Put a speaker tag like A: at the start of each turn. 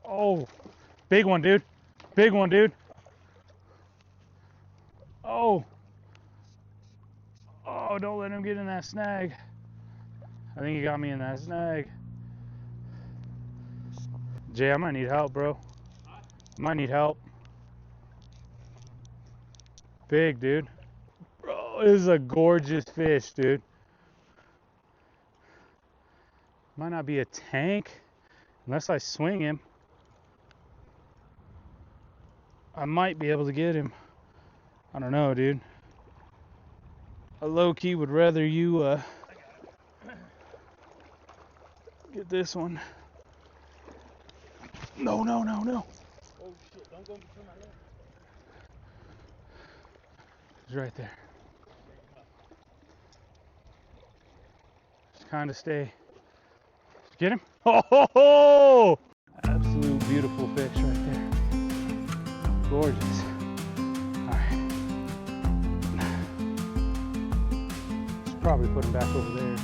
A: Oh, big one, dude. Big one, dude. Oh. Oh, don't let him get in that snag. I think he got me in that snag. Jay, I might need help, bro. I might need help. Big, dude. Bro, this is a gorgeous fish, dude. Might not be a tank unless I swing him. I might be able to get him. I don't know, dude. I low-key would rather you get this one. No, no, no, no.
B: Oh shit, don't go between my legs.
A: He's right there. Just kind of stay. Get him? Oh, ho, ho! Absolute beautiful fish right there. Gorgeous. Alright. Should probably put him back over there.